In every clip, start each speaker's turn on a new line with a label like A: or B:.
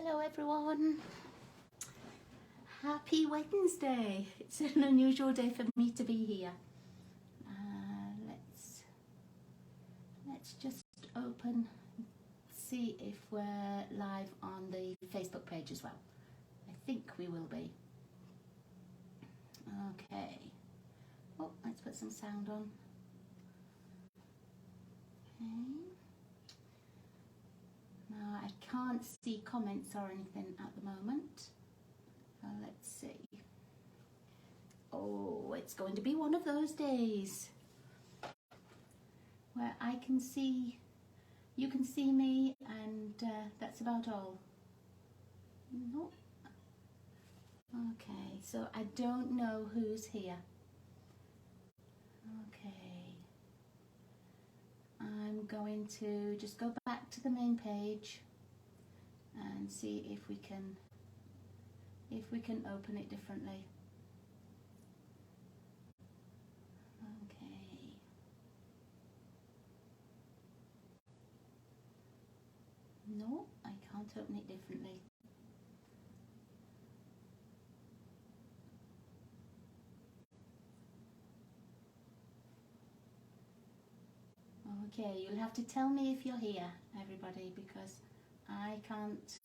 A: Hello everyone, happy Wednesday. It's an unusual day for me to be here. Let's just open, see if we're live on the Facebook page as well. I think we will be. Okay, oh, let's put some sound on. Okay. Now I can't see comments or anything at the moment. Let's see. Oh, it's going to be one of those days where I can see, you can see me, and that's about all. No. Okay, so I don't know who's here. Okay. I'm going to just go back to the main page and see if we can open it differently. Okay. No, I can't open it differently. Okay, you'll have to tell me if you're here, everybody, because I can't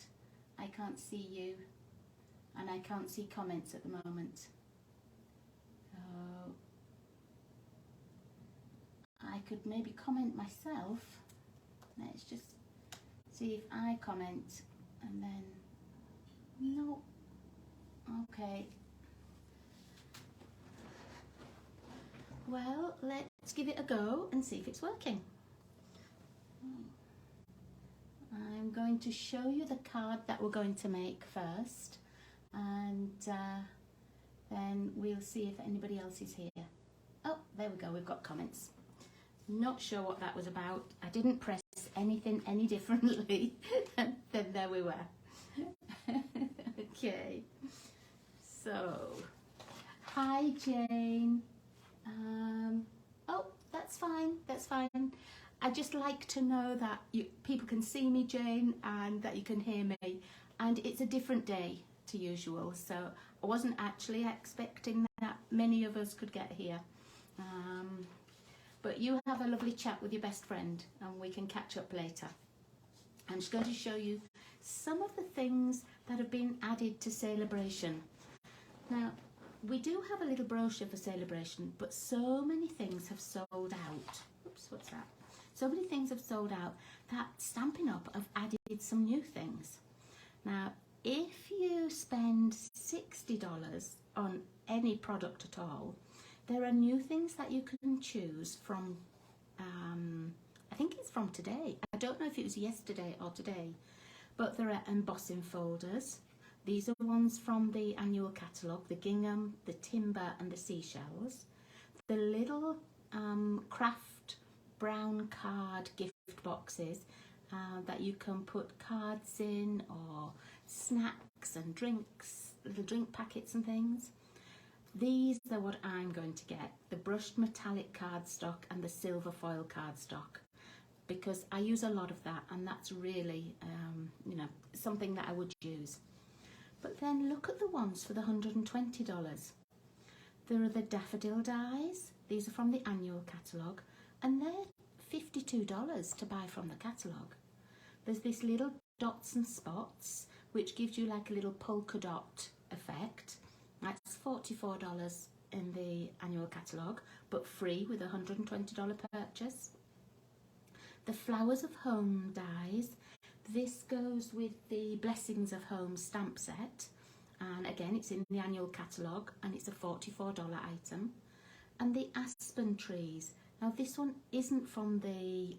A: see you, and I can't see comments at the moment. So I could maybe comment myself. Let's just see if I comment, and then no. Okay. Well, let's give it a go and see if it's working. I'm going to show you the card that we're going to make first, and then we'll see if anybody else is here. Oh, there we go, we've got comments. Not sure what that was about. I didn't press anything any differently, and then there we were. Okay, so hi Jane. Oh, that's fine, that's fine. I just like to know that people can see me, Jane, and that you can hear me. And it's a different day to usual, so I wasn't actually expecting that many of us could get here. But you have a lovely chat with your best friend, and we can catch up later. I'm just going to show you some of the things that have been added to Celebration. Now, we do have a little brochure for Celebration, but so many things have sold out. Oops, what's that? So many things have sold out that Stampin' Up have added some new things. Now, if you spend $60 on any product at all, there are new things that you can choose from, I think it's from today. I don't know if it was yesterday or today, but there are embossing folders. These are ones from the annual catalogue, the gingham, the timber and the seashells. The little craft brown card gift boxes that you can put cards in, or snacks and drinks, little drink packets and things. These are what I'm going to get, the brushed metallic cardstock and the silver foil cardstock, because I use a lot of that, and that's really you know, something that I would use. But then look at the ones for the $120. There are the daffodil dies. These are from the annual catalogue, and they're $52 to buy from the catalogue. There's this little dots and spots, which gives you like a little polka dot effect. That's $44 in the annual catalogue, but free with a $120 purchase. The Flowers of Home dies. This goes with the Blessings of Home stamp set, and again it's in the annual catalogue, and it's a $44 item. And the Aspen Trees. Now this one isn't from the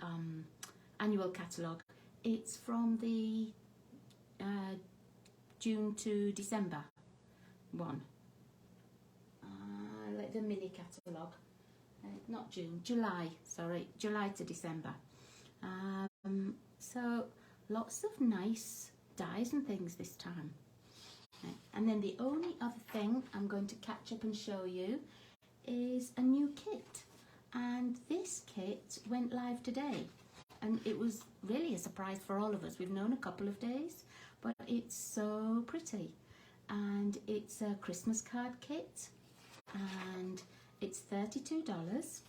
A: annual catalogue, it's from the June to December one, like the mini catalogue, not June, July, sorry, July to December. So lots of nice dies and things this time. Okay. And then the only other thing I'm going to catch up and show you is a new kit, and this kit went live today, and it was really a surprise for all of us. We've known a couple of days, but it's so pretty. And it's a Christmas card kit, and it's $32.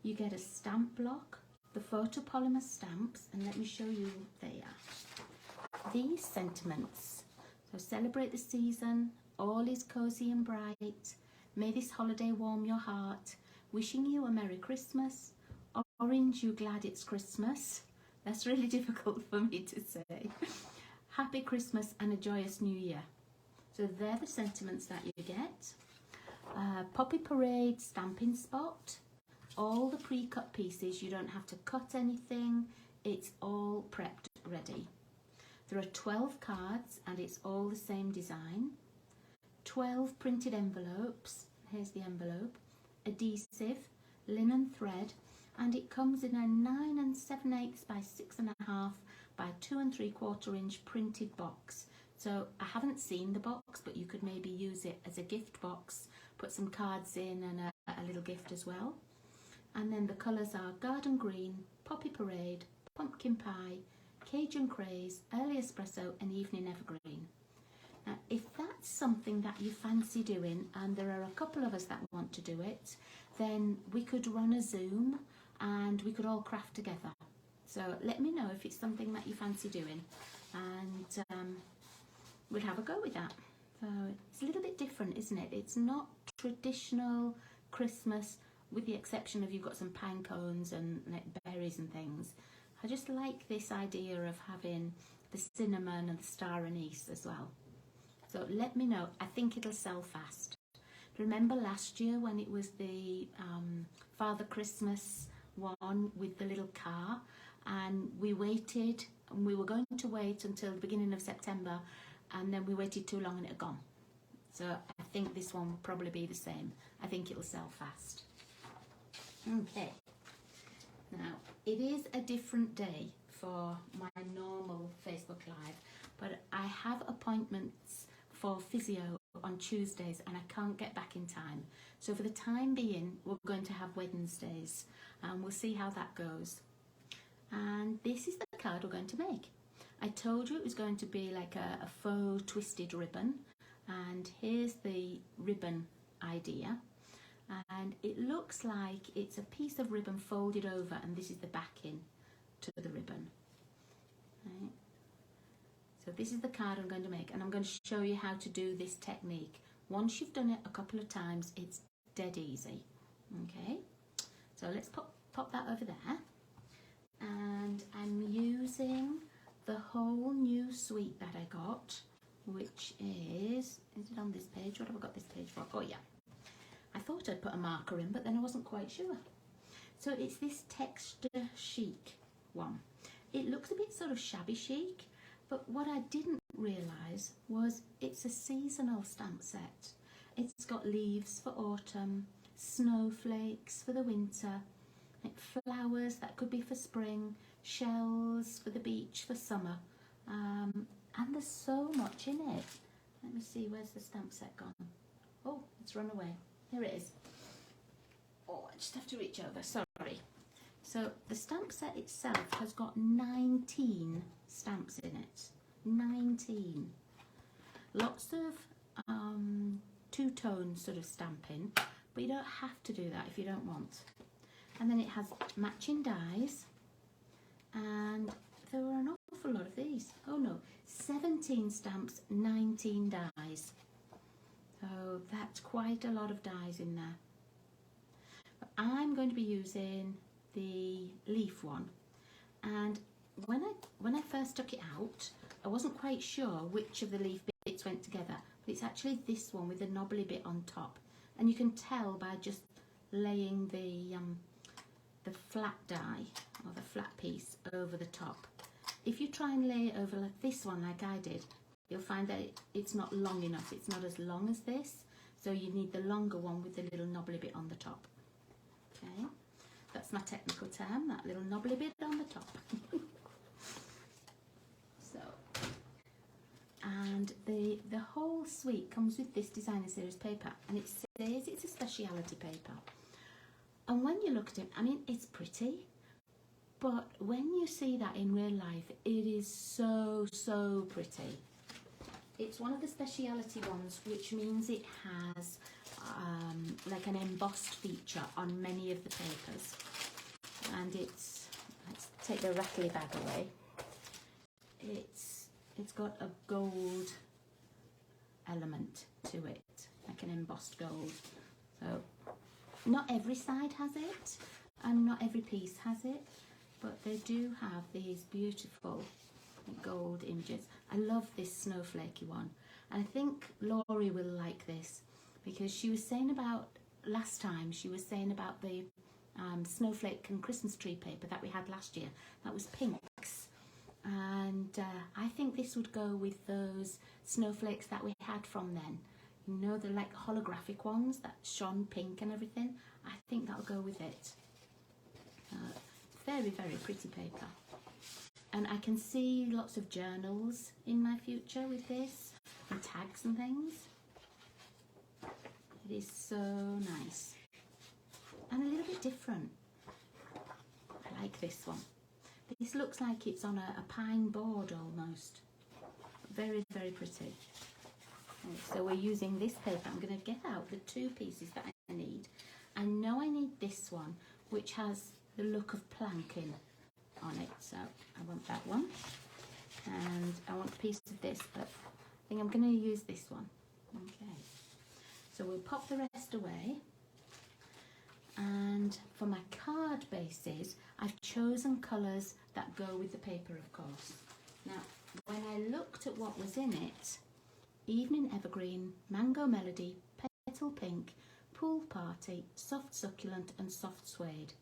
A: You get a stamp block, the photopolymer stamps, and let me show you what they are. These sentiments. So celebrate the season, all is cozy and bright, may this holiday warm your heart, wishing you a Merry Christmas, orange you glad it's Christmas. That's really difficult for me to say. Happy Christmas and a joyous New Year. So they're the sentiments that you get. Poppy Parade stamping spot. All the pre-cut pieces, you don't have to cut anything. It's all prepped ready. There are 12 cards and it's all the same design. 12 printed envelopes. Here's the envelope. Adhesive, linen thread, and it comes in a 9 7/8 by 6.5 by 2 3/4 inch printed box. So I haven't seen the box, but you could maybe use it as a gift box, put some cards in and a little gift as well. And then the colours are Garden Green, Poppy Parade, Pumpkin Pie, Cajun Craze, Early Espresso and Evening Evergreen. Now, if that's something that you fancy doing, and there are a couple of us that want to do it, then we could run a Zoom and we could all craft together. So let me know if it's something that you fancy doing, and we'll have a go with that. So it's a little bit different, isn't it? It's not traditional Christmas, with the exception of you've got some pine cones and like berries and things. I just like this idea of having the cinnamon and the star anise as well. So let me know. I think it'll sell fast. Remember last year when it was the Father Christmas one with the little car, and we waited, and we were going to wait until the beginning of September, and then we waited too long and it had gone. So I think this one will probably be the same. I think it'll sell fast. Okay. Now, it is a different day for my normal Facebook Live, but I have appointments for physio on Tuesdays and I can't get back in time. So for the time being, we're going to have Wednesdays, and we'll see how that goes. And this is the card we're going to make. I told you it was going to be like a faux twisted ribbon, and here's the ribbon idea. And it looks like it's a piece of ribbon folded over, and this is the backing to the ribbon. Right. So this is the card I'm going to make, and I'm going to show you how to do this technique. Once you've done it a couple of times, it's dead easy. Okay, so let's pop that over there, and I'm using the whole new suite that I got, which is it on this page? What have I got this page for? Oh yeah. I thought I'd put a marker in, but then I wasn't quite sure. So it's this texture chic one. It looks a bit sort of shabby chic, but what I didn't realise was it's a seasonal stamp set. It's got leaves for autumn, snowflakes for the winter, like flowers that could be for spring, shells for the beach for summer, and there's so much in it. Let me see, where's the stamp set gone? Oh, it's run away. Here it is. Oh, I just have to reach over, sorry. So the stamp set itself has got 19 stamps in it. 19. Lots of two-tone sort of stamping, but you don't have to do that if you don't want. And then it has matching dies, and there are an awful lot of these. Oh no, 17 stamps, 19 dies. So that's quite a lot of dies in there. But I'm going to be using the leaf one, and when I first took it out, I wasn't quite sure which of the leaf bits went together, but it's actually this one with the knobbly bit on top, and you can tell by just laying the flat die or the flat piece over the top. If you try and lay it over like this one, like I did, you'll find that it's not long enough. It's not as long as this, so you need the longer one with the little knobbly bit on the top. Okay, that's my technical term, that little knobbly bit on the top. So, and the whole suite comes with this designer series paper, and it says it's a speciality paper. And when you look at it, I mean, it's pretty, but when you see that in real life, it is so, so pretty. It's one of the speciality ones, which means it has like an embossed feature on many of the papers. And it's, let's take the rattly bag away. It's got a gold element to it, like an embossed gold. So not every side has it, and not every piece has it, but they do have these beautiful gold images. I love this snowflakey one, and I think Laurie will like this, because she was saying about last time, she was saying about the snowflake and Christmas tree paper that we had last year. That was pinks, and I think this would go with those snowflakes that we had from then. You know, the like holographic ones that shone pink and everything. I think that'll go with it. Very, very pretty paper. And I can see lots of journals in my future with this, and tags and things. It is so nice. And a little bit different. I like this one. This looks like it's on a pine board almost. Very, very pretty. So we're using this paper. I'm going to get out the two pieces that I need. I know I need this one, which has the look of planking on it. So I want that one. And I want a piece of this, but I think I'm going to use this one. Okay. So we'll pop the rest away. And for my card bases, I've chosen colours that go with the paper, of course. Now, when I looked at what was in it, Evening Evergreen, Mango Melody, Petal Pink, Pool Party, Soft Succulent and Soft Suede.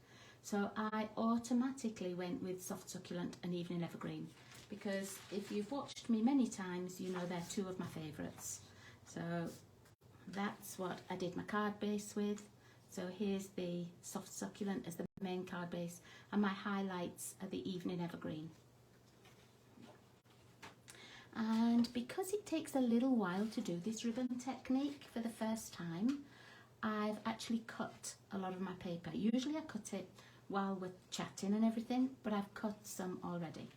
A: So I automatically went with Soft Succulent and Evening Evergreen, because if you've watched me many times, you know they're two of my favourites. So that's what I did my card base with. So here's the Soft Succulent as the main card base, and my highlights are the Evening Evergreen. And because it takes a little while to do this ribbon technique for the first time, I've actually cut a lot of my paper. Usually I cut it while we're chatting and everything, but I've cut some already.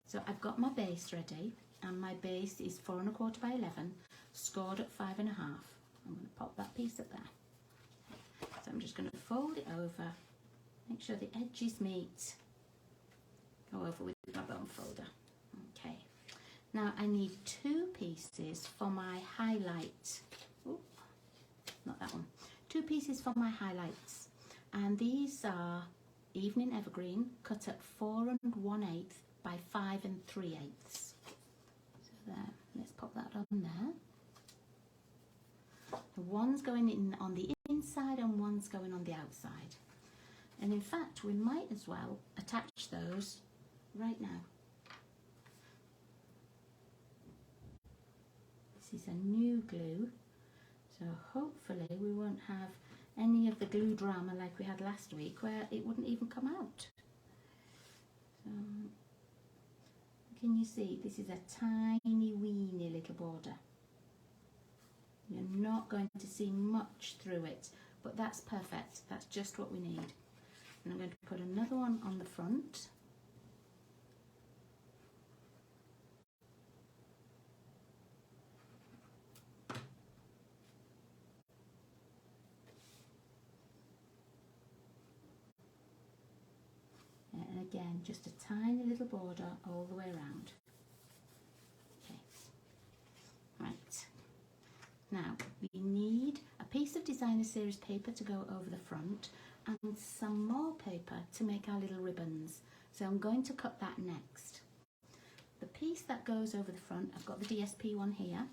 A: So I've got my base ready, and my base is 4 1/4 by 11, scored at 5 1/2. I'm going to pop that piece up there. So I'm just going to fold it over, make sure the edges meet, go over with my bone folder. Okay. Now I need two pieces for my highlight. Ooh, not that one. Two pieces for my highlights, and these are Evening Evergreen, cut at 4 1/8 by 5 3/8. So there, let's pop that on there. One's going in on the inside and one's going on the outside. And in fact, we might as well attach those right now. This is a new glue, so hopefully we won't have any of the glue drama like we had last week where it wouldn't even come out. So, can you see, this is a tiny weeny little border. You're not going to see much through it, but that's perfect. That's just what we need. And I'm going to put another one on the front. And again, just a tiny little border all the way around. Okay. Right. Now, we need a piece of designer series paper to go over the front and some more paper to make our little ribbons. So I'm going to cut that next. The piece that goes over the front, I've got the DSP one here.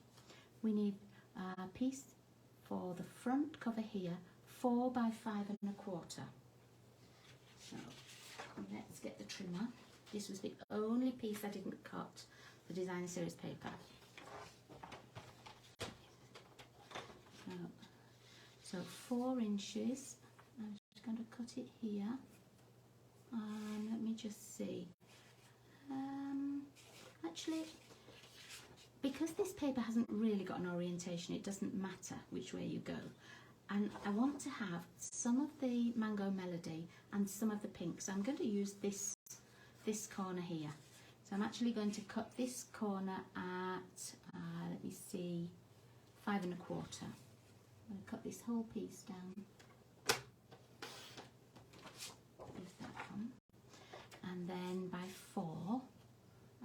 A: We need a piece for the front cover here, 4 by 5 1/4. So let's get the trimmer. This was the only piece I didn't cut, the designer series paper. So 4 inches, I'm just going to cut it here. Let me just see. Actually, because this paper hasn't really got an orientation, it doesn't matter which way you go. and I want to have some of the Mango Melody and some of the pink. So I'm going to use this corner here. So I'm actually going to cut this corner at, let me see, 5 1/4. I'm going to cut this whole piece down. There's that one. And then by 4,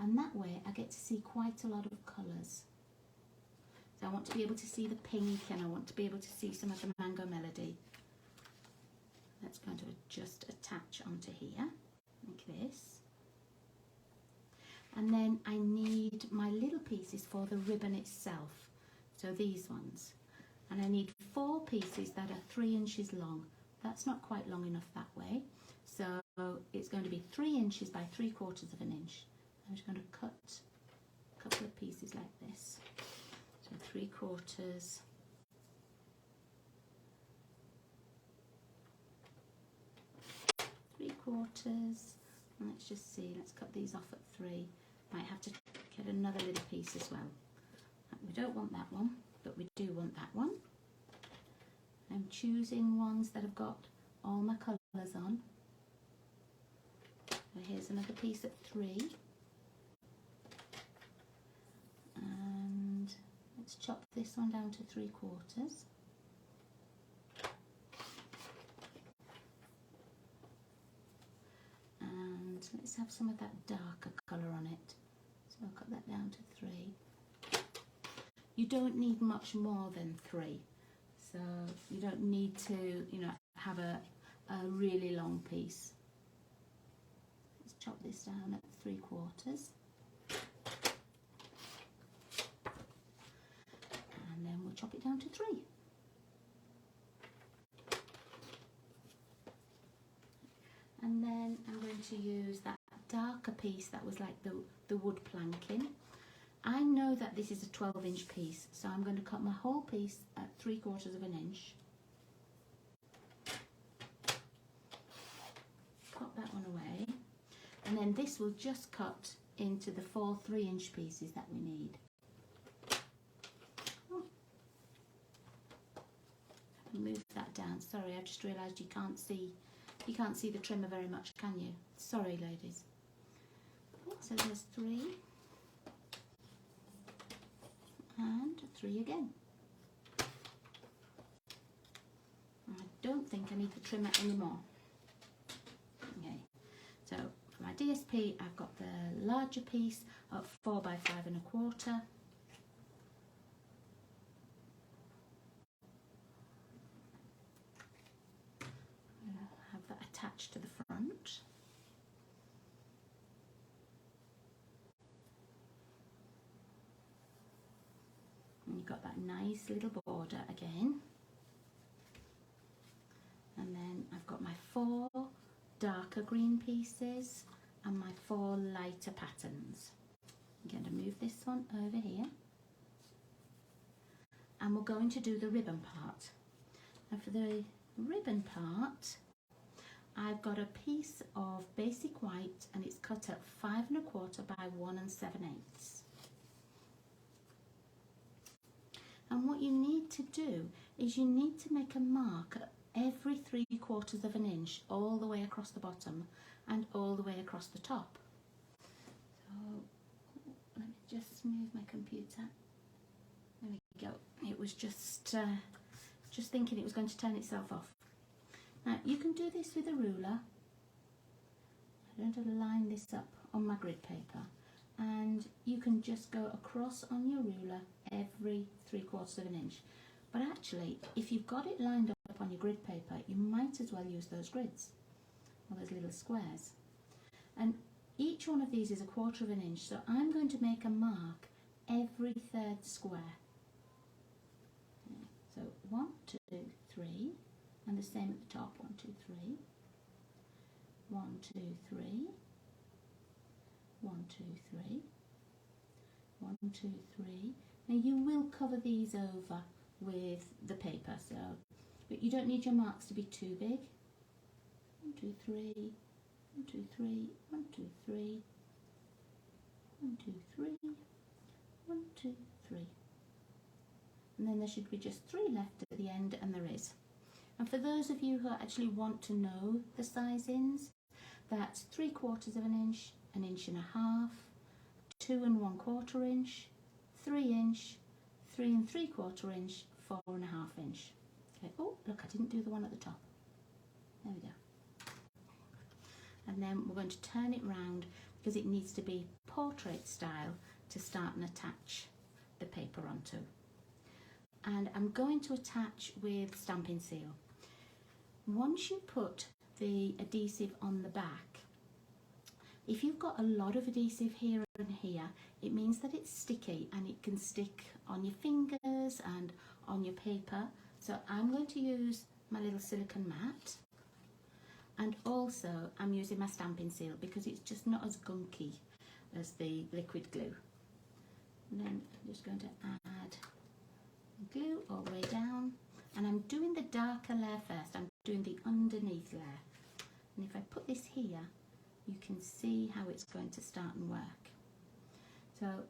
A: and that way I get to see quite a lot of colours. So I want to be able to see the pink, and I want to be able to see some of the Mango Melody. That's going to just attach onto here, like this. And then I need my little pieces for the ribbon itself, so these ones. And I need 4 pieces that are 3 inches long. That's not quite long enough that way, so it's going to be 3 inches by 3/4 of an inch. I'm just going to cut a couple of pieces like this. So 3/4. And let's just see, let's cut these off at 3. Might have to get another little piece as well. We don't want that one, but we do want that one. I'm choosing ones that have got all my colours on. So here's another piece at 3. And let's chop this one down to 3/4. And let's have some of that darker colour on it. So I'll cut that down to 3. You don't need much more than 3. So you don't need to, you know, have a really long piece. Let's chop this down at 3/4. And then we'll chop it down to 3. And then I'm going to use that darker piece that was like the wood planking. I know that this is a 12-inch piece, so I'm going to cut my whole piece at 3/4 of an inch. Pop that one away. And then this will just cut into the 4 3-inch pieces that we need. Oh. Move that down. Sorry, I just realised you can't see the trimmer very much, can you? Sorry, ladies. So there's 3. And 3 again. I don't think I need the trimmer anymore. Okay, so for my DSP, I've got the larger piece of 4 by 5 1/4. I'll have that attached to the front. And you've got that nice little border again. And then I've got my 4 darker green pieces and my 4 lighter patterns. I'm going to move this one over here. And we're going to do the ribbon part. And for the ribbon part, I've got a piece of basic white, and it's cut at 5 1/4 by 1 7/8. And what you need to do is you need to make a mark at every 3/4 of an inch all the way across the bottom and all the way across the top. So let me just move my computer. There we go. It was just thinking it was going to turn itself off. Now you can do this with a ruler. I'm going to line this up on my grid paper, and you can just go across on your ruler every 3/4 of an inch. But actually, if you've got it lined up on your grid paper, you might as well use those grids, or those little squares. And each one of these is 1/4 of an inch, so I'm going to make a mark every 3rd square. So 1, 2, 3, and the same at the top, 1, 2, 3, 1, 2, 3, 1, 2, 3, 1, 2, 3. Now you will cover these over with the paper, so, but you don't need your marks to be too big. 1, 2, 3, 1, 2, 3, 1, 2, 3, 1, 2, 3, 1, 2, 3. and then there should be just 3 left at the end, and there is. And for those of you who actually want to know the sizings, that's 3/4 of an inch, 1.5 inches, 2 1/4 inch, 3 inch, 3 3/4 inch, 4.5 inch. Okay. Oh, look, I didn't do the one at the top. There we go. And then we're going to turn it round because it needs to be portrait style to start and attach the paper onto. And I'm going to attach with stamping seal. Once you put the adhesive on the back, if you've got a lot of adhesive here and here, it means that it's sticky and it can stick on your fingers and on your paper. So I'm going to use my little silicone mat, and also I'm using my stamping seal because it's just not as gunky as the liquid glue. And then I'm just going to add glue all the way down, and I'm doing the darker layer first. I'm doing the underneath layer, and if I put this here, you can see how it's going to start and work. So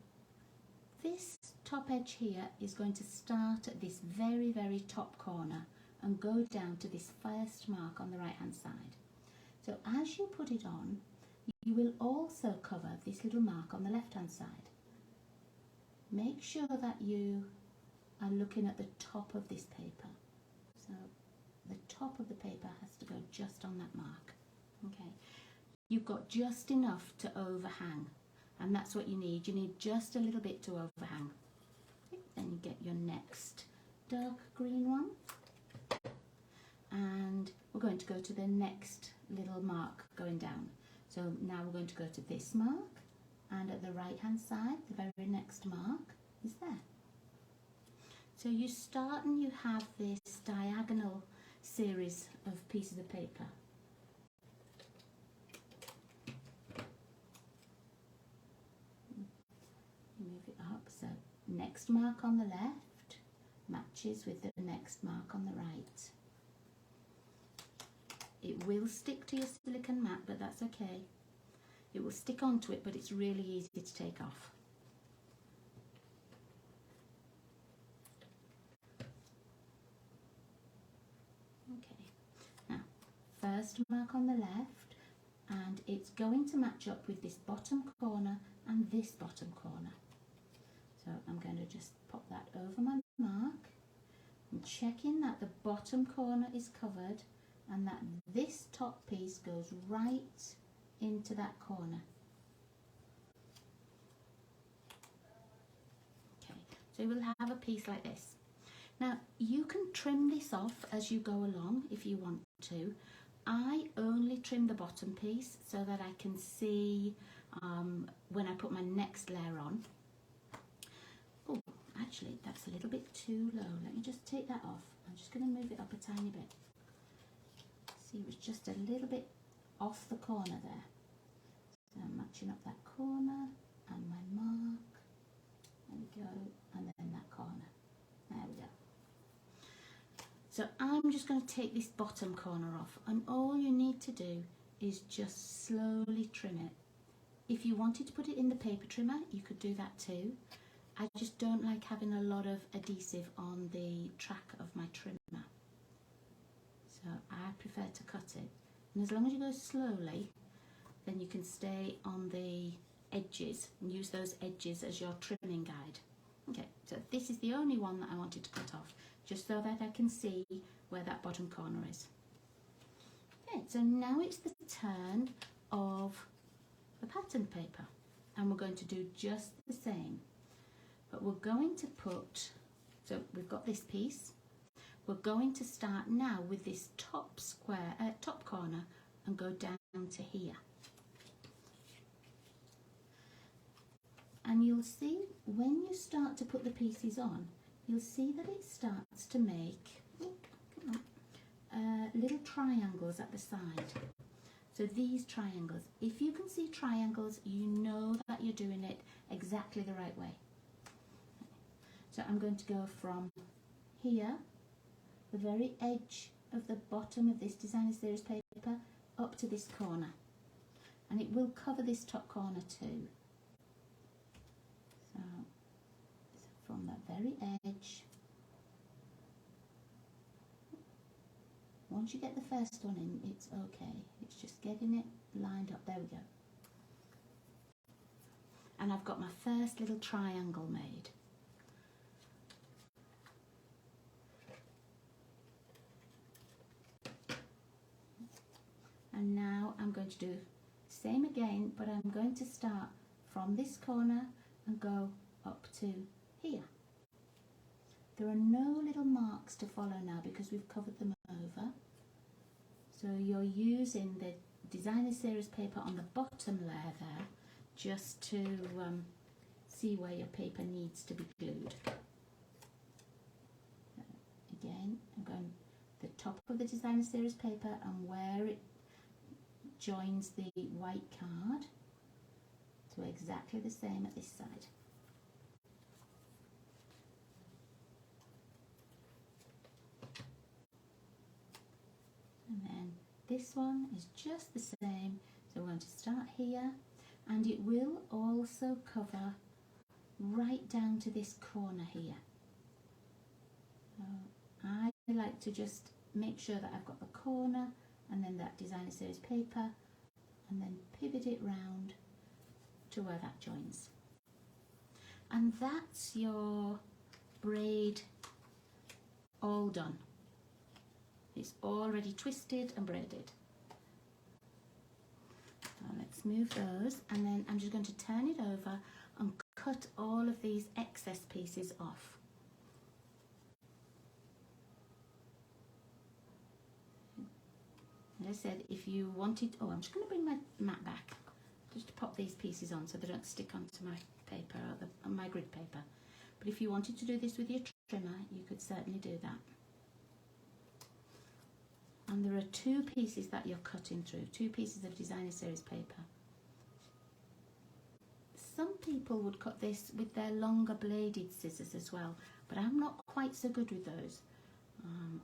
A: this top edge here is going to start at this very, very top corner and go down to this first mark on the right hand side. So as you put it on, you will also cover this little mark on the left hand side. Make sure that you are looking at the top of this paper. So the top of the paper has to go just on that mark. Okay, you've got just enough to overhang, and that's what you need. You need just a little bit to overhang. Then you get your next dark green one, and we're going to go to the next little mark going down. So now we're going to go to this mark, and at the right hand side, the very next mark is there. So you start and you have this diagonal series of pieces of paper. Move it up, so next mark on the left matches with the next mark on the right. It will stick to your silicone mat, but that's okay. It will stick onto it, but it's really easy to take off. Okay, now first mark on the left, and it's going to match up with this bottom corner and this bottom corner. So I'm going to just pop that over my mark and checking that the bottom corner is covered and that this top piece goes right into that corner. Okay, so we'll have a piece like this. Now you can trim this off as you go along if you want to. I only trim the bottom piece so that I can see when I put my next layer on. Oh, actually that's a little bit too low. Let me just take that off. I'm just going to move it up a tiny bit. See, it was just a little bit off the corner there. So I'm matching up that corner and my mark. There we go, and then that corner. There we go. So I'm just going to take this bottom corner off, and all you need to do is just slowly trim it. If you wanted to put it in the paper trimmer, you could do that too. I just don't like having a lot of adhesive on the track of my trimmer. So I prefer to cut it. And as long as you go slowly, then you can stay on the edges and use those edges as your trimming guide. Okay, so this is the only one that I wanted to cut off, just so that I can see where that bottom corner is. Okay, so now it's the turn of the pattern paper, and we're going to do just the same. But we're going to put, so we've got this piece, we're going to start now with this top square, top corner, and go down to here. And you'll see when you start to put the pieces on, you'll see that it starts to make little triangles at the side. So these triangles, if you can see triangles, you know that you're doing it exactly the right way. So I'm going to go from here, the very edge of the bottom of this Designer Series paper, up to this corner. And it will cover this top corner too. So from that very edge once you get the first one in, it's okay. It's just getting it lined up. There we go. And I've got my first little triangle made. And now I'm going to do same again, but I'm going to start from this corner and go up to here. There are no little marks to follow now because we've covered them over. So you're using the designer series paper on the bottom layer there just to see where your paper needs to be glued. Again, I'm going the top of the designer series paper and where it joins the white card, so exactly the same at this side. And then this one is just the same, so we're going to start here, and it will also cover right down to this corner here. So I like to just make sure that I've got the corner and then that designer series paper, and then pivot it round to where that joins. And that's your braid all done. It's already twisted and braided. So let's move those, and then I'm just going to turn it over and cut all of these excess pieces off. As I said, if you wanted, I'm just going to bring my mat back just to pop these pieces on so they don't stick onto my paper or my grid paper. But if you wanted to do this with your trimmer, you could certainly do that. And there are two pieces that you're cutting through, two pieces of designer series paper. Some people would cut this with their longer bladed scissors as well, but I'm not quite so good with those.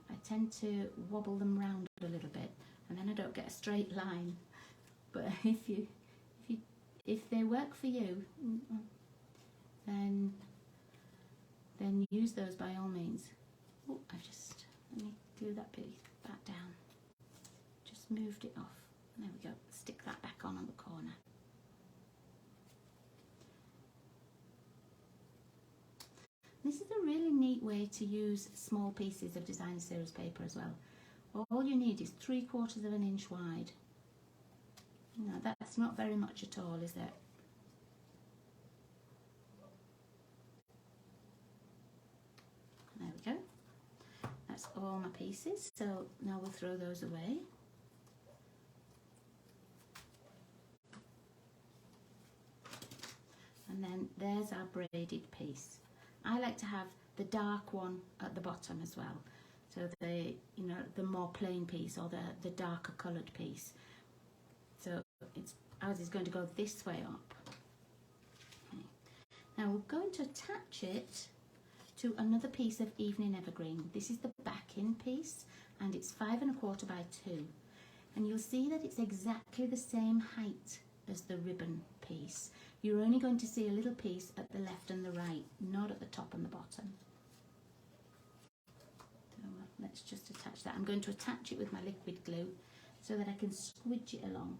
A: I tend to wobble them round a little bit, and then I don't get a straight line. But if they work for you, then use those by all means. Oh, let me glue that piece back down. Just moved it off. There we go. Stick that back on the corner. This is a really neat way to use small pieces of designer series paper as well. All you need is 3/4 of an inch wide. No, that's not very much at all, is it? There we go. That's all my pieces, so now we'll throw those away. And then there's our braided piece. I like to have the dark one at the bottom as well. So the more plain piece, or the darker coloured piece. So ours is going to go this way up. Okay. Now we're going to attach it to another piece of evening evergreen. This is the backing piece, and it's 5 1/4 by 2. And you'll see that it's exactly the same height as the ribbon piece. You're only going to see a little piece at the left and the right, not at the top and the bottom. So let's just attach that. I'm going to attach it with my liquid glue so that I can squidge it along.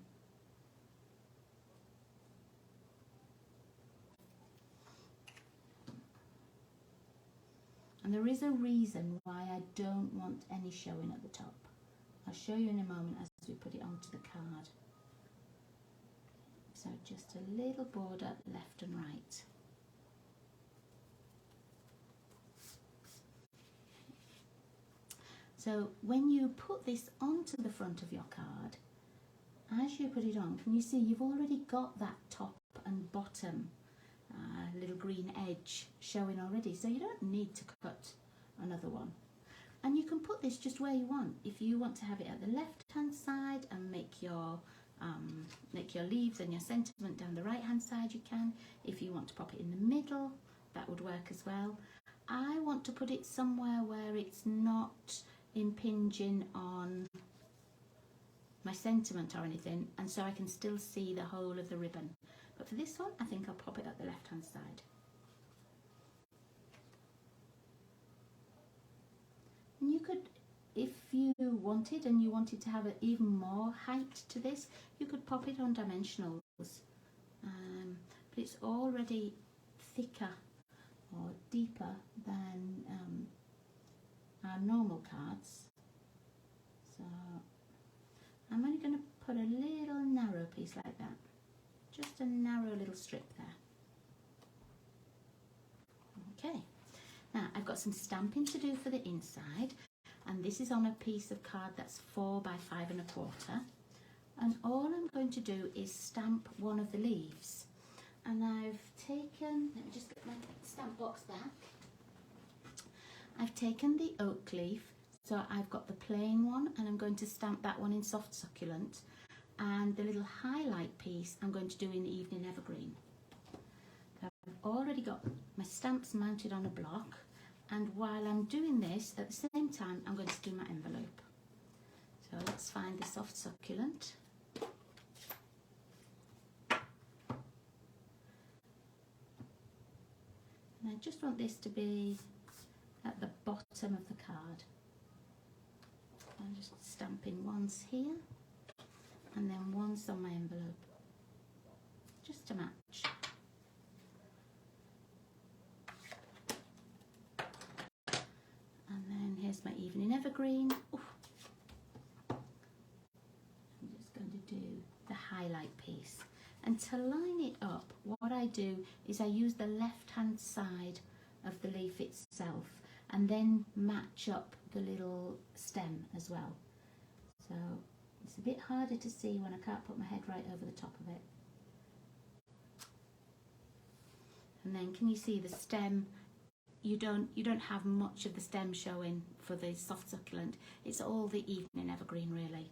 A: And there is a reason why I don't want any showing at the top. I'll show you in a moment as we put it onto the card. So just a little border left and right. So when you put this onto the front of your card, as you put it on, can you see you've already got that top and bottom little green edge showing already, so you don't need to cut another one. And you can put this just where you want. If you want to have it at the left hand side and make your leaves and your sentiment down the right hand side, you can. If you want to pop it in the middle, that would work as well. I want to put it somewhere where it's not impinging on my sentiment or anything, and so I can still see the whole of the ribbon. But for this one, I think I'll pop it at the left hand side. And you could, if you you wanted and you wanted to have an even more height to this, you could pop it on dimensionals. But it's already thicker or deeper than our normal cards. So I'm only going to put a little narrow piece like that. Just a narrow little strip there. Okay, now I've got some stamping to do for the inside, and this is on a piece of card that's 4 by 5 1/4. And all I'm going to do is stamp one of the leaves. And I've taken, let me just get my stamp box back. I've taken the oak leaf, so I've got the plain one, and I'm going to stamp that one in soft succulent. And the little highlight piece I'm going to do in evening evergreen. So I've already got my stamps mounted on a block, and while I'm doing this, at the same time, I'm going to do my envelope. So let's find the soft succulent. And I just want this to be at the bottom of the card. I'm just stamping once here and then once on my envelope, just to match. And then here's my evening evergreen. Ooh. I'm just going to do the highlight piece. And to line it up, what I do is I use the left-hand side of the leaf itself and then match up the little stem as well. So it's a bit harder to see when I can't put my head right over the top of it. And then can you see the stem? You don't have much of the stem showing for the soft succulent. It's all the evening evergreen really.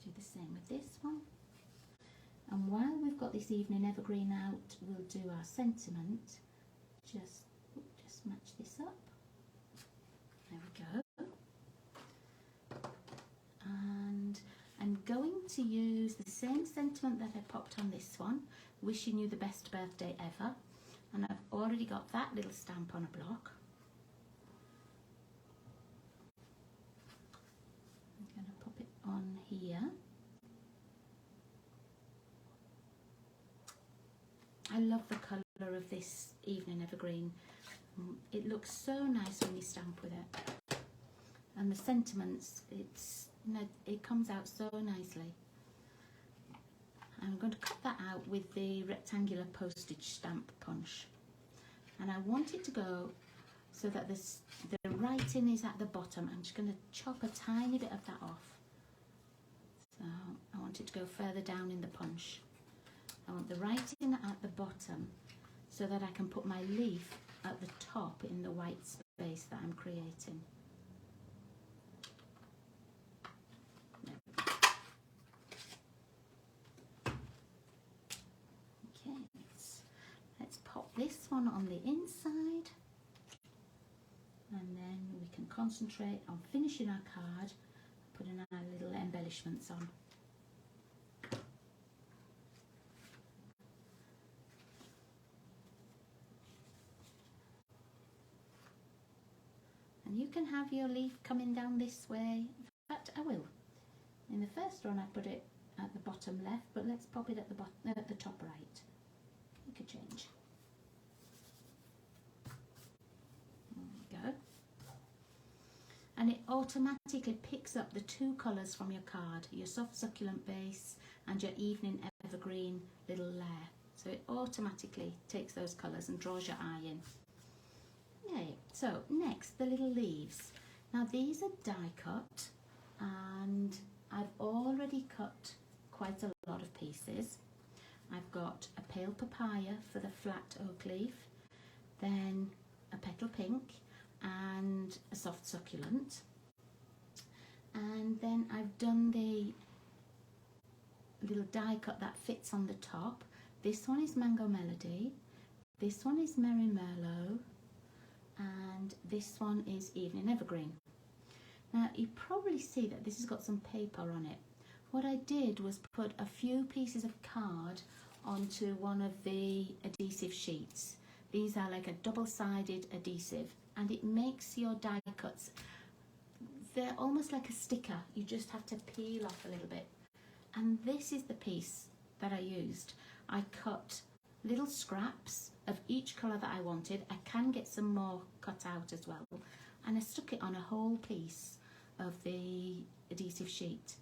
A: Do the same with this one. And while we've got this evening evergreen out, we'll do our sentiment. Just match this up. There we go. And I'm going to use the same sentiment that I popped on this one, wishing you the best birthday ever. And I've already got that little stamp on a block. I'm going to pop it on here. I love the colour of this evening evergreen. It looks so nice when you stamp with it. And the sentiments, it comes out so nicely. I'm going to cut that out with the rectangular postage stamp punch. And I want it to go so that the writing is at the bottom. I'm just going to chop a tiny bit of that off. So I want it to go further down in the punch. I want the writing at the bottom so that I can put my leaf at the top in the white space that I'm creating. Okay, let's pop this one on the inside, and then we can concentrate on finishing our card, putting our little embellishments on. And you can have your leaf coming down this way. In fact, I will. In the first one, I put it at the bottom left, but let's pop it at the bottom, at the top right. Make a change. There we go. And it automatically picks up the two colours from your card, your soft succulent base and your evening evergreen little layer. So it automatically takes those colours and draws your eye in. Yay. So next, the little leaves. Now these are die cut, and I've already cut quite a lot of pieces. I've got a pale papaya for the flat oak leaf, then a petal pink and a soft succulent, and then I've done the little die cut that fits on the top. This one is Mango Melody, this one is Merry Merlot, and this one is Evening Evergreen. Now you probably see that this has got some paper on it. What I did was put a few pieces of card onto one of the adhesive sheets. These are like a double-sided adhesive, and it makes your die cuts they're almost like a sticker. You just have to peel off a little bit. And this is the piece that I used. I cut little scraps of each colour that I wanted. I can get some more cut out as well. And I stuck it on a whole piece of the adhesive sheet.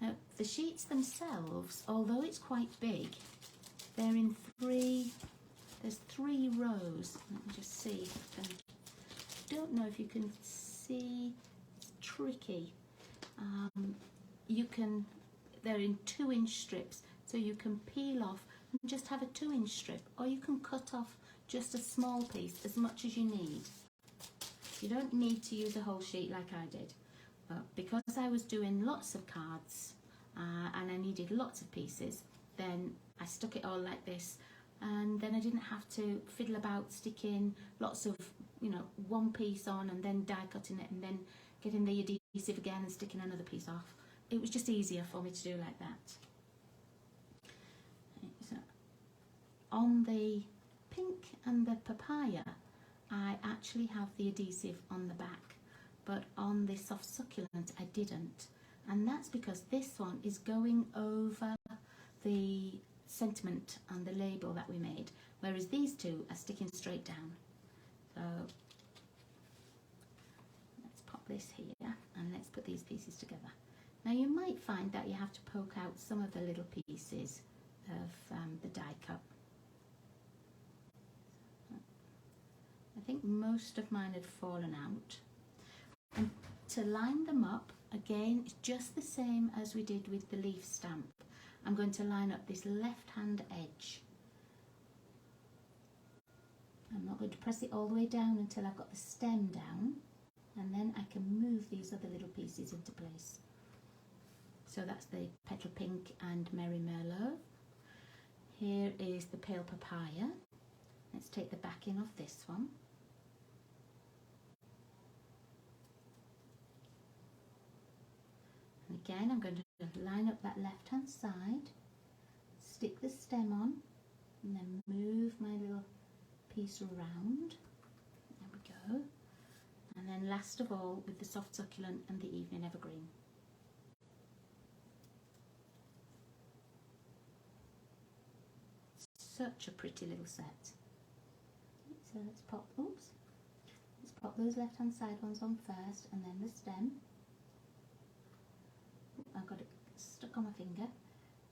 A: Now, the sheets themselves, although it's quite big, they're in there's 3 rows. Let me just see. I don't know if you can see, it's tricky. They're in 2-inch strips, so you can peel off and just have a 2-inch strip, or you can cut off just a small piece, as much as you need. You don't need to use a whole sheet like I did. But because I was doing lots of cards and I needed lots of pieces, then I stuck it all like this, and then I didn't have to fiddle about sticking lots of, you know, one piece on and then die cutting it and then getting the adhesive again and sticking another piece off. It was just easier for me to do like that. So, on the pink and the papaya, I actually have the adhesive on the back, but on the soft succulent I didn't, and that's because this one is going over the sentiment and the label that we made, whereas these two are sticking straight down. So let's pop this here and let's put these pieces together. Now you might find that you have to poke out some of the little pieces of the die cut. I think most of mine had fallen out. And to line them up, again, it's just the same as we did with the leaf stamp. I'm going to line up this left-hand edge. I'm not going to press it all the way down until I've got the stem down, and then I can move these other little pieces into place. So that's the petal pink and Merry Merlot. Here is the pale papaya. Let's take the backing of this one. And again, I'm going to line up that left hand side, stick the stem on, and then move my little piece around. There we go. And then last of all, with the soft succulent and the evening evergreen. Such a pretty little set. So let's pop those left hand side ones on first, and then the stem. I've got it stuck on my finger.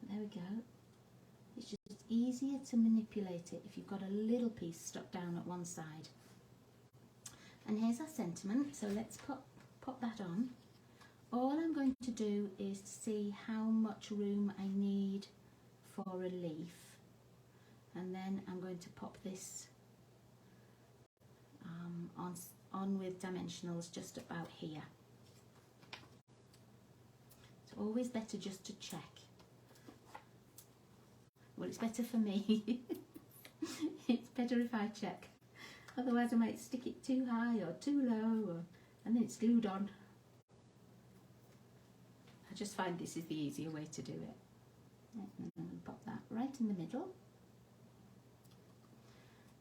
A: There we go. It's just easier to manipulate it if you've got a little piece stuck down at one side. And here's our sentiment, so let's pop that on. All I'm going to do is see how much room I need for a leaf, and then I'm going to pop this on with dimensionals just about here. It's always better just to check. Well, it's better for me. It's better if I check. Otherwise I might stick it too high or too low, and then it's glued on. I just find this is the easier way to do it. And then pop that right in the middle.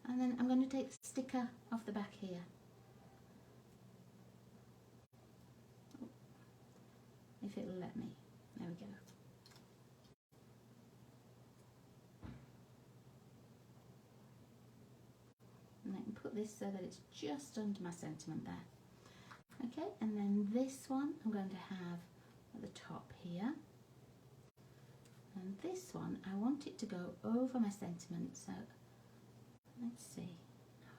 A: And then I'm going to take the sticker off the back here. If it'll let me. There we go. And I can put this so that it's just under my sentiment there. Okay, and then this one I'm going to have at the top here. And this one, I want it to go over my sentiment, so let's see.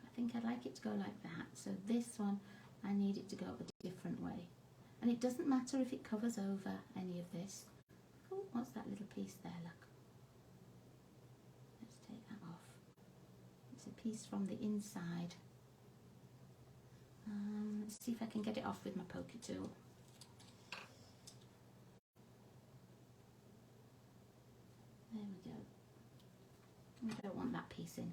A: I think I'd like it to go like that. So this one, I need it to go a different way. And it doesn't matter if it covers over any of this. Oh, what's that little piece there, look. Let's take that off. It's a piece from the inside. Let's see if I can get it off with my poker tool. There we go. We don't want that piece in.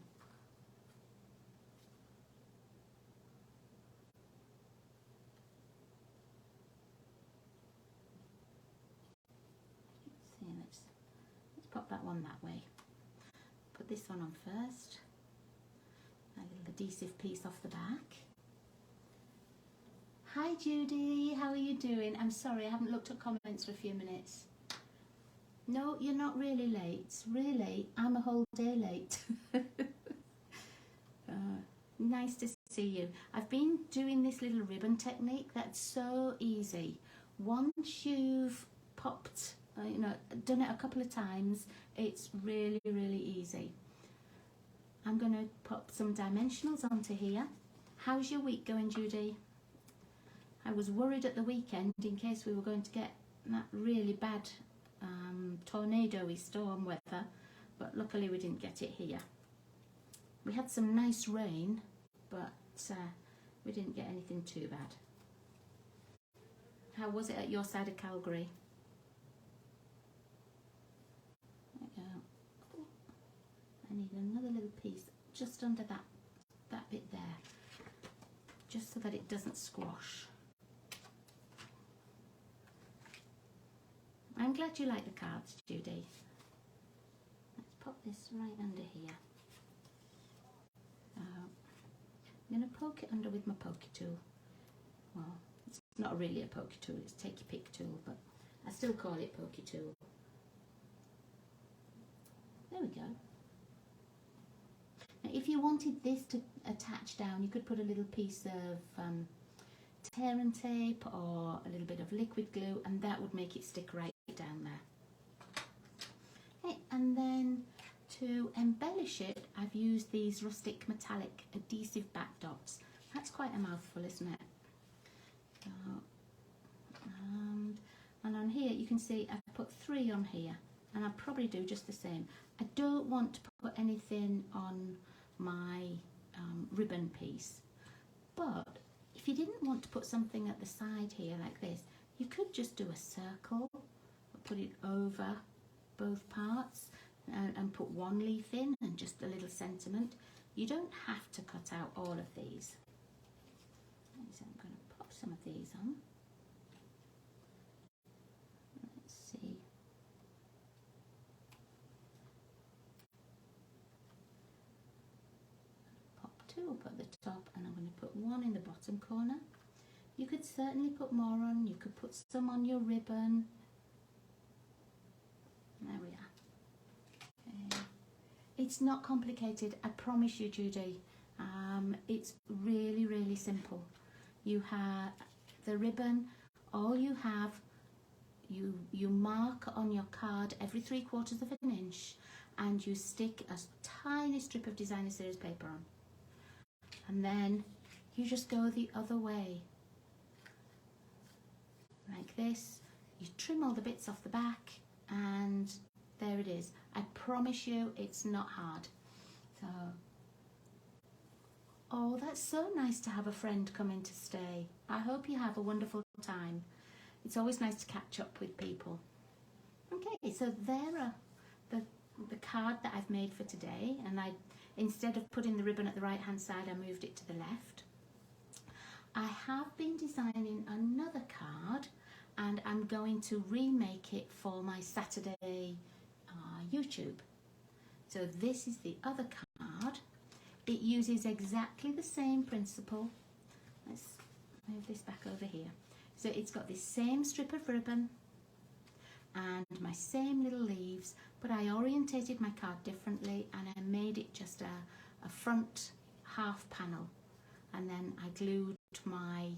A: Let's pop that one that way. Put this one on first. A little adhesive piece off the back. Hi Judy, how are you doing? I'm sorry, I haven't looked at comments for a few minutes. No, you're not really late. Really, I'm a whole day late. Nice to see you. I've been doing this little ribbon technique that's so easy. Once you've popped, done it a couple of times, it's really, really easy. I'm going to pop some dimensionals onto here. How's your week going, Judy? I was worried at the weekend in case we were going to get that really bad tornado-y storm weather, but luckily we didn't get it here. We had some nice rain, but we didn't get anything too bad. How was it at your side of Calgary? There we go. Oh, I need another little piece just under that bit there, just so that it doesn't squash. I'm glad you like the cards, Judy. Let's pop this right under here. I'm going to poke it under with my pokey tool. Well, it's not really a pokey tool, it's take your pick tool, but I still call it pokey tool. There we go. Now, if you wanted this to attach down, you could put a little piece of tear and tape or a little bit of liquid glue, and that would make it stick right down there. Okay, and then to embellish it, I've used these rustic metallic adhesive back dots. That's quite a mouthful, isn't it? So, and on here you can see I've put 3 on here, and I'll probably do just the same. I don't want to put anything on my ribbon piece, but if you didn't want to put something at the side here like this, you could just do a circle, put it over both parts and put one leaf in and just a little sentiment. You don't have to cut out all of these. So I'm going to pop some of these on. Let's see. Pop 2 up at the top, and I'm going to put 1 in the bottom corner. You could certainly put more on. You could put some on your ribbon. There we are. Okay. It's not complicated, I promise you, Judy. It's really, really simple. You have the ribbon, all you have, you mark on your card every 3/4 of an inch, and you stick a tiny strip of designer series paper on. And then you just go the other way, like this. You trim all the bits off the back, and there it is. I promise you it's not hard. So, oh, that's so nice to have a friend come in to stay. I hope you have a wonderful time. It's always nice to catch up with people. Okay, so there are the card that I've made for today, and instead of putting the ribbon at the right hand side, I moved it to the left. I have been designing another card, and I'm going to remake it for my Saturday YouTube. So this is the other card. It uses exactly the same principle. Let's move this back over here. So it's got this same strip of ribbon and my same little leaves, but I orientated my card differently, and I made it just a front half panel, and then I glued my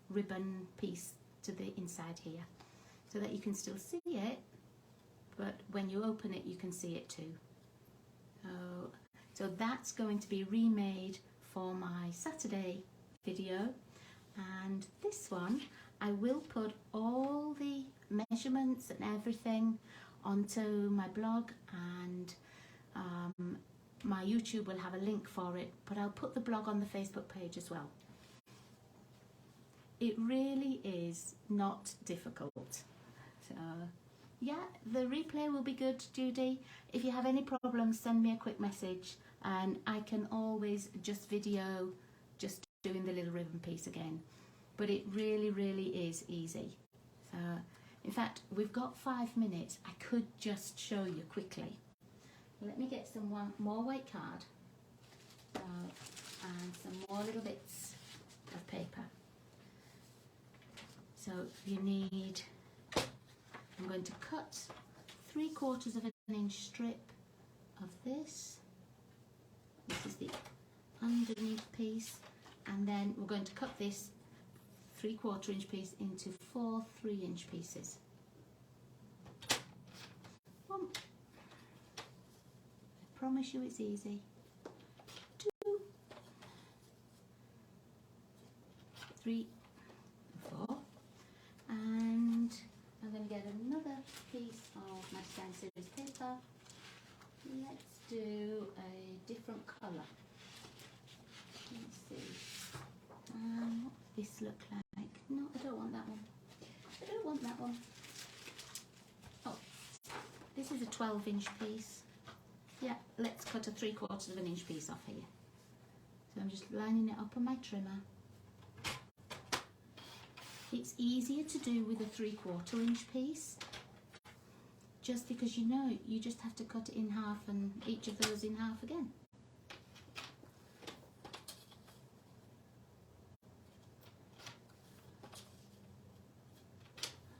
A: ribbon piece to the inside here so that you can still see it, but when you open it you can see it too. So that's going to be remade for my Saturday video, and this one I will put all the measurements and everything onto my blog, and my YouTube will have a link for it, but I'll put the blog on the Facebook page as well. It really is not difficult. So yeah, the replay will be good, Judy. If you have any problems, send me a quick message, and I can always just video just doing the little ribbon piece again. But it really, really is easy. So, in fact, we've got 5 minutes. I could just show you quickly. Let me get some more white card and some more little bits of paper. you need, I'm going to cut 3/4 of an inch strip of this. This is the underneath piece, and then we're going to cut this 3/4 inch piece into 4 3-inch pieces. 1. I promise you it's easy. 2, 3, 4, and I'm going to get another piece of my Design Series paper. Let's do a different colour. Let's see. What does this look like? No, I don't want that one. I don't want that one. Oh, this is a 12-inch piece. Yeah, let's cut a 3/4 of an inch piece off here. So I'm just lining it up on my trimmer. It's easier to do with a 3/4 inch piece, just because you know you just have to cut it in half and each of those in half again.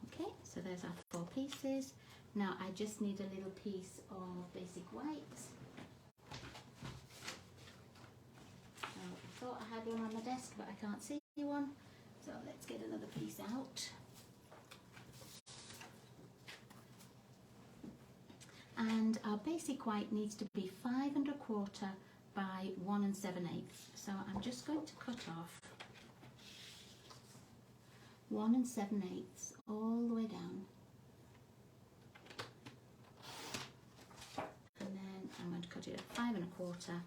A: Okay, so there's our 4 pieces. Now I just need a little piece of basic white. I thought I had one on my desk, but I can't see one. So let's get another piece out. And our basic white needs to be 5 1/4 by 1 7/8. So I'm just going to cut off 1 7/8 all the way down. And then I'm going to cut it at 5 1/4.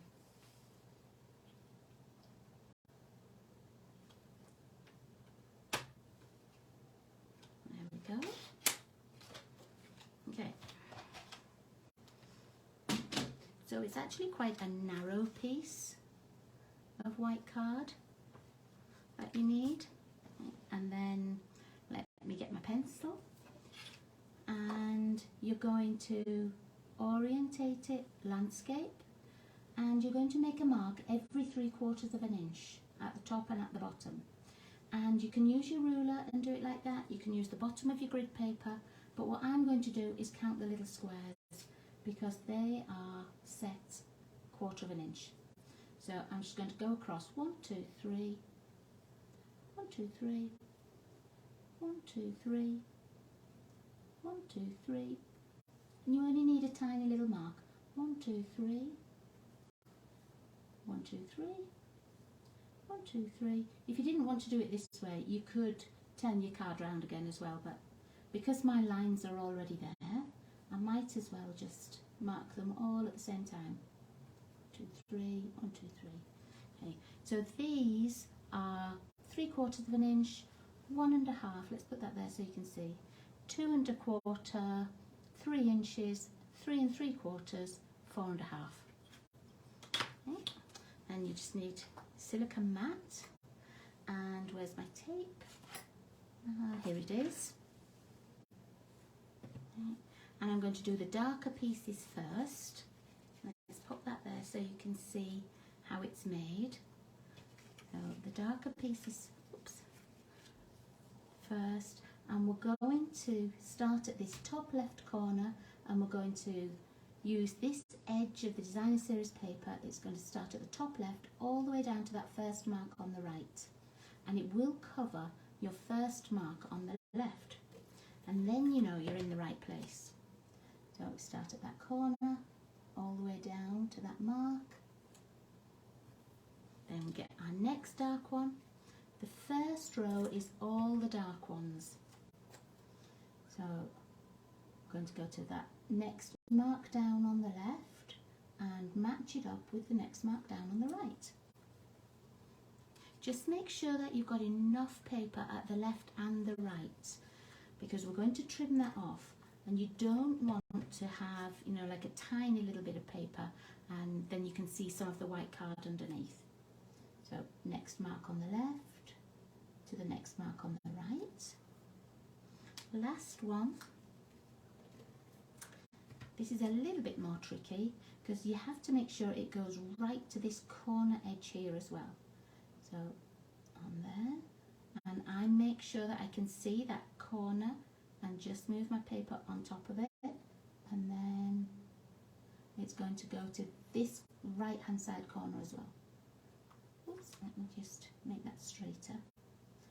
A: There we go. Okay. So it's actually quite a narrow piece of white card that you need. And then let me get my pencil, and you're going to orientate it landscape, and you're going to make a mark every 3/4 of an inch at the top and at the bottom. And you can use your ruler and do it like that. You can use the bottom of your grid paper, but what I'm going to do is count the little squares, because they are set 1/4 of an inch. So I'm just going to go across 1 2 3, 1 2 3, 1 2 3, 1 2 3, and you only need a tiny little mark. 1 2 3, 1 2 3, 1 2 3. If you didn't want to do it this way, you could turn your card round again as well, but because my lines are already there, I might as well just mark them all at the same time. 2 3, 1 2 3. Okay, so these are 3/4 of an inch, 1 1/2. Let's put that there so you can see. 2 1/4, 3 inches, 3 3/4, 4 1/2. Okay. And you just need silicone mat. And where's my tape? Here it is. Okay. And I'm going to do the darker pieces first. Let's pop that there so you can see how it's made. So the darker pieces, first, and we're going to start at this top left corner, and we're going to use this edge of the Designer Series paper. It's going to start at the top left all the way down to that first mark on the right, and it will cover your first mark on the left, and then you know you're in the right place. So we start at that corner all the way down to that mark. Then we get our next dark one. The first row is all the dark ones. So I'm going to go to that next mark down on the left and match it up with the next mark down on the right. Just make sure that you've got enough paper at the left and the right, because we're going to trim that off, and you don't want to have, you know, like a tiny little bit of paper and then you can see some of the white card underneath. So next mark on the left to the next mark on the right. Last one. This is a little bit more tricky because you have to make sure it goes right to this corner edge here as well. So on there, and I make sure that I can see that corner and just move my paper on top of it, and then it's going to go to this right hand side corner as well. Oops, let me just make that straighter,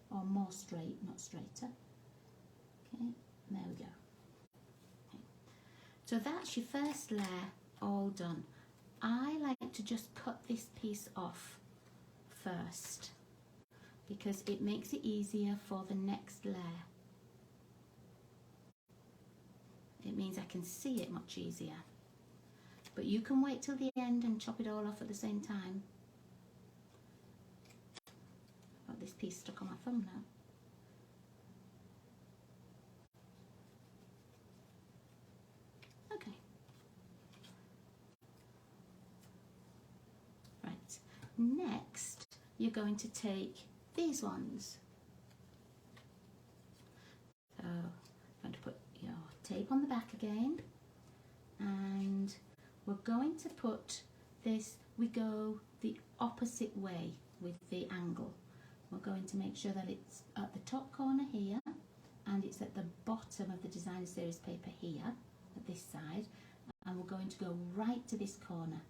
A: or more straight, not straighter. Okay, there we go. Okay. So that's your first layer all done. I like to just cut this piece off first because it makes it easier for the next layer. It means I can see it much easier. But you can wait till the end and chop it all off at the same time. I've got this piece stuck on my thumb now. Okay. Right. Next, you're going to take these ones. So, I'm going to put your tape on the back again, and we're going to put this, we go the opposite way with the angle. We're going to make sure that it's at the top corner here, and it's at the bottom of the designer series paper here, at this side, and we're going to go right to this corner.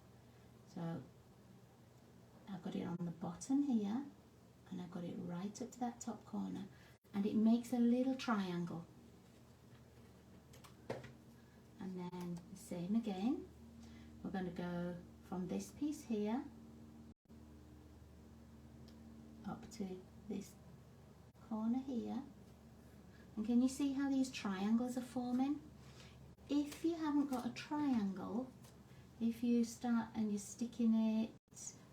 A: So I've got it on the bottom here, and I've got it right up to that top corner, and it makes a little triangle. And then the same again, we're going to go from this piece here up to this corner here. And can you see how these triangles are forming? If you haven't got a triangle, if you start and you're sticking it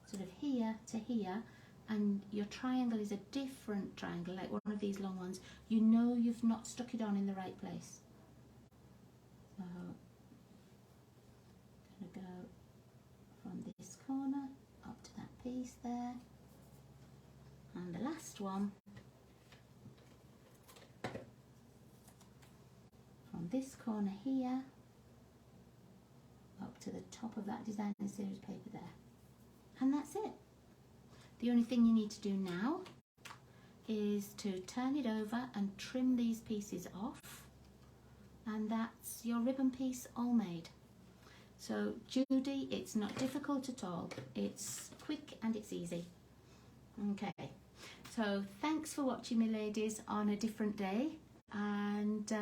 A: sort of here to here, and your triangle is a different triangle, like one of these long ones, you know you've not stuck it on in the right place. So I'm going to go from this corner up to that piece there, and the last one from this corner here up to the top of that designer series paper there, and that's it. The only thing you need to do now is to turn it over and trim these pieces off, and that's your ribbon piece all made. So Judy, it's not difficult at all. It's quick and it's easy. Okay, so thanks for watching me ladies on a different day, and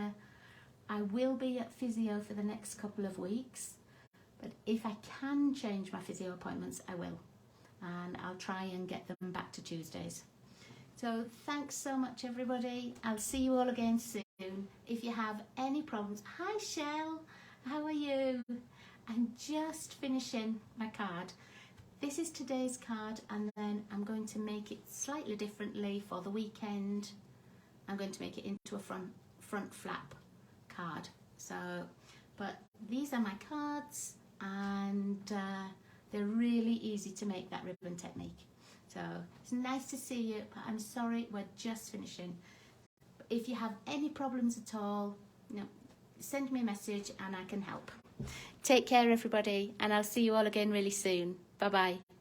A: I will be at physio for the next couple of weeks, but if I can change my physio appointments, I will, and I'll try and get them back to Tuesdays. So thanks so much everybody. I'll see you all again soon. If you have any problems, hi Shell, how are you? I'm just finishing my card. This is today's card, and then I'm going to make it slightly differently for the weekend. I'm going to make it into a front flap card. So, but these are my cards, and they're really easy to make, that ribbon technique. So it's nice to see you, but I'm sorry, we're just finishing. If you have any problems at all, you know, send me a message and I can help. Take care everybody, and I'll see you all again really soon. Bye bye.